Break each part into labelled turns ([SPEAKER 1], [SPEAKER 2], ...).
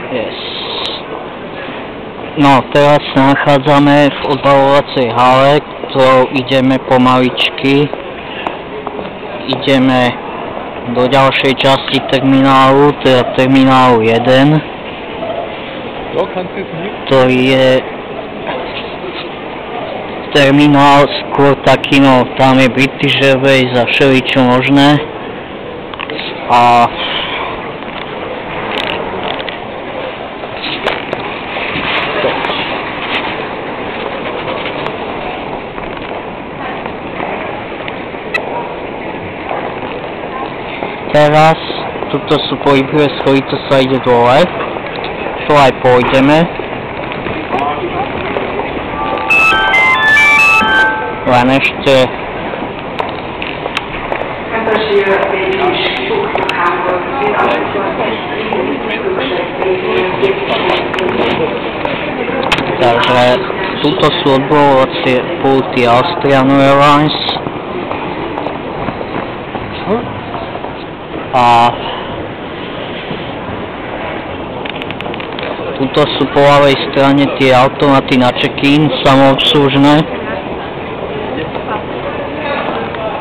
[SPEAKER 1] Yes. No, teraz sa nachádzame v odbavovacej hale, ktorou ideme pomaličky. Ideme do ďalšej časti terminálu, teda terminálu 1, ktorý je terminál skôr taký, no tam je British Airways a všeličo možné. A teraz, tuto sú pohyblivé schody, to sa ide dole. To aj pôjdeme. Len ešte... Takže, tuto sú odbavovacie pulty Austrian Airlines. A tuto sú po ľavej strane tie automaty na check-in samoobslužné.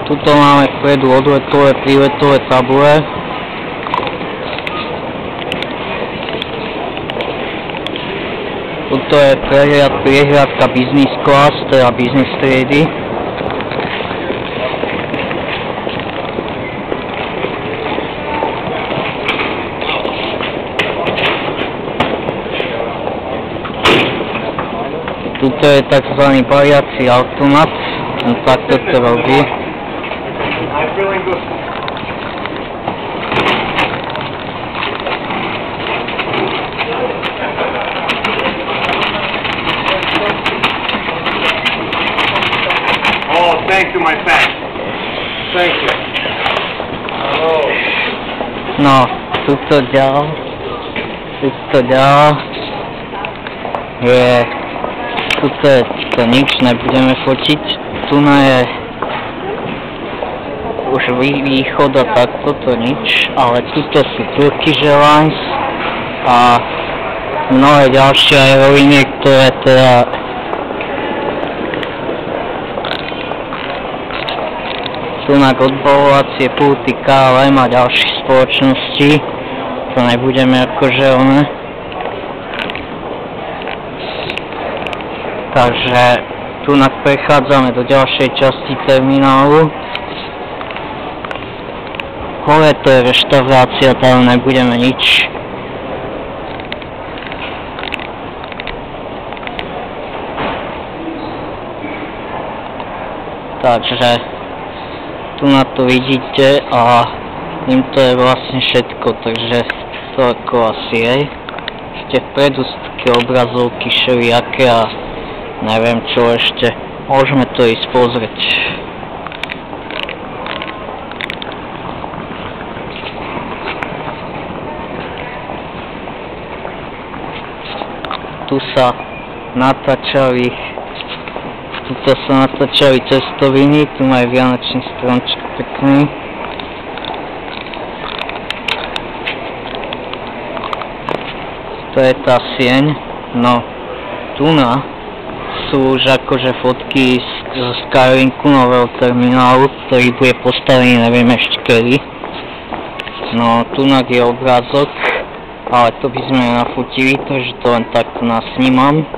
[SPEAKER 1] Tuto máme vpredu odletové, príletové tabule. Tuto je priehľadka business class, teda business triedy. Tuto je tzv. Bariací automat, takto to robí.
[SPEAKER 2] Oh, thank you, my friend. Thank you.
[SPEAKER 1] No, tuto ďal je... Tuto je to nič, nebudeme fotiť. Tu je už východ a takto to nič, ale tuto sú Turkish Airlines a mnohé ďalšie aerolínie, ktoré teda sú na odbavovacie pulty KLM a ďalších spoločností. To nebudeme akože one. Takže tu prechádzame do ďalšej časti terminálu. Hore to je reštaurácia, tam nebudeme nič. Takže tu na to vidíte a týmto je vlastne všetko, takže to ako asi je. Ešte vpredu sú také obrazovky všelijaké a neviem čo ešte, môžeme to ísť pozrieť. Tu sa natáčali cestoviny, tu majú vianočný stromček pekný. To je tá sieň, no tu sú už akože fotky zo Skylinku nového terminálu, ktorý bude postavený neviem ešte kedy. No tu je obrázok, ale to by sme nafotili, takže to len takto nasnímam.